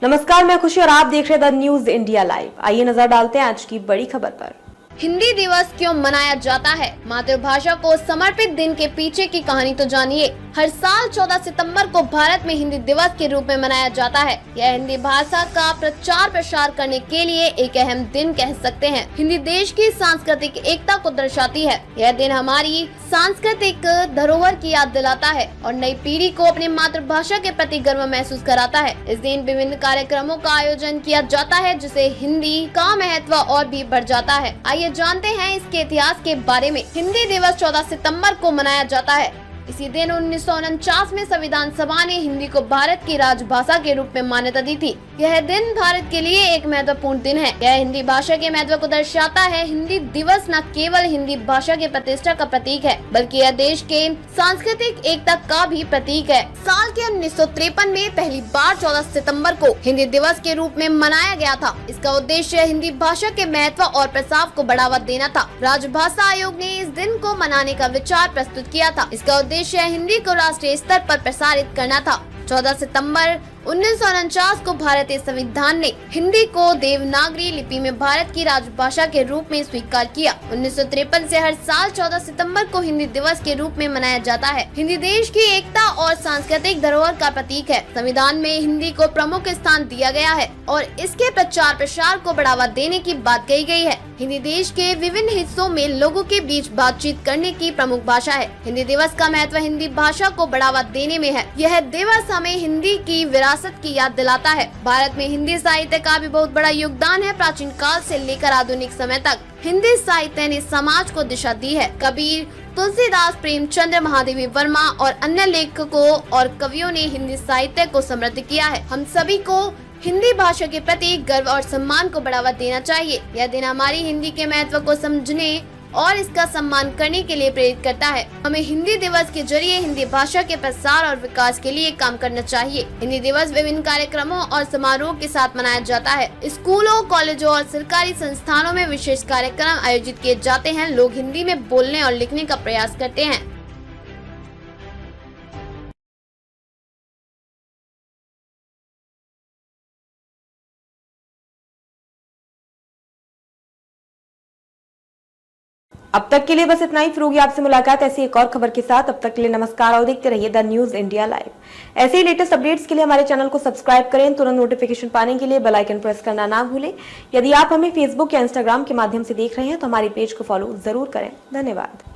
नमस्कार, मैं खुशी और आप देख रहे हैं द न्यूज इंडिया लाइव। आइए नजर डालते हैं आज की बड़ी खबर पर। हिंदी दिवस क्यों मनाया जाता है? मातृभाषा को समर्पित दिन के पीछे की कहानी तो जानिए। हर साल 14 सितंबर को भारत में हिंदी दिवस के रूप में मनाया जाता है। यह हिंदी भाषा का प्रचार प्रसार करने के लिए एक अहम दिन कह सकते हैं। हिंदी देश की सांस्कृतिक एकता को दर्शाती है। यह दिन हमारी सांस्कृतिक धरोहर की याद दिलाता है और नई पीढ़ी को अपनी मातृभाषा के प्रति गर्व महसूस कराता है। इस दिन विभिन्न कार्यक्रमों का आयोजन किया जाता है, जिससे हिंदी का महत्व और भी बढ़ जाता है। आइए जानते हैं इसके इतिहास के बारे में। हिंदी दिवस 14 सितंबर को मनाया जाता है। इसी दिन 1949 में संविधान सभा ने हिंदी को भारत की राजभाषा के रूप में मान्यता दी थी। यह दिन भारत के लिए एक महत्वपूर्ण दिन है। यह हिंदी भाषा के महत्व को दर्शाता है। हिंदी दिवस न केवल हिंदी भाषा के प्रतिष्ठा का प्रतीक है, बल्कि यह देश के सांस्कृतिक एकता का भी प्रतीक है। साल के 1953 में पहली बार 14 सितंबर को हिंदी दिवस के रूप में मनाया गया था। इसका उद्देश्य हिंदी भाषा के महत्व और प्रसार को बढ़ावा देना था। राजभाषा आयोग ने इस दिन को मनाने का विचार प्रस्तुत किया था। इसका उद्देश्य हिंदी को राष्ट्रीय स्तर पर प्रसारित करना था। 14 सितंबर 1949 को भारतीय संविधान ने हिंदी को देवनागरी लिपि में भारत की राजभाषा के रूप में स्वीकार किया। 1953 से हर साल 14 सितंबर को हिंदी दिवस के रूप में मनाया जाता है। हिंदी देश की एकता और सांस्कृतिक धरोहर का प्रतीक है। संविधान में हिंदी को प्रमुख स्थान दिया गया है और इसके प्रचार प्रसार को बढ़ावा देने की बात कही गई है। हिंदी देश के विभिन्न हिस्सों में लोगों के बीच बातचीत करने की प्रमुख भाषा है। हिंदी दिवस का महत्व हिंदी भाषा को बढ़ावा देने में है। यह दिवस हमें हिंदी की विरासत की याद दिलाता है। भारत में हिंदी साहित्य का भी बहुत बड़ा योगदान है। प्राचीन काल से लेकर आधुनिक समय तक हिंदी साहित्य ने समाज को दिशा दी है। कबीर, तुलसीदास, प्रेमचंद्र, महादेवी वर्मा और अन्य लेखकों और कवियों ने हिंदी साहित्य को समृद्ध किया है। हम सभी को हिंदी भाषा के प्रति गर्व और सम्मान को बढ़ावा देना चाहिए। यह दिन हमारी हिंदी के महत्व को समझने और इसका सम्मान करने के लिए प्रेरित करता है। हमें हिंदी दिवस के जरिए हिंदी भाषा के प्रसार और विकास के लिए काम करना चाहिए। हिंदी दिवस विभिन्न कार्यक्रमों और समारोह के साथ मनाया जाता है। स्कूलों, कॉलेजों और सरकारी संस्थानों में विशेष कार्यक्रम आयोजित किए जाते हैं। लोग हिंदी में बोलने और लिखने का प्रयास करते हैं। अब तक के लिए बस इतना ही। फिर होगी आपसे मुलाकात ऐसी एक और खबर के साथ। अब तक के लिए नमस्कार और देखते रहिए द न्यूज इंडिया लाइव। ऐसे ही लेटेस्ट अपडेट्स के लिए हमारे चैनल को सब्सक्राइब करें। तुरंत नोटिफिकेशन पाने के लिए बेल आइकन प्रेस करना ना भूलें। यदि आप हमें फेसबुक या इंस्टाग्राम के माध्यम से देख रहे हैं तो हमारे पेज को फॉलो जरूर करें। धन्यवाद।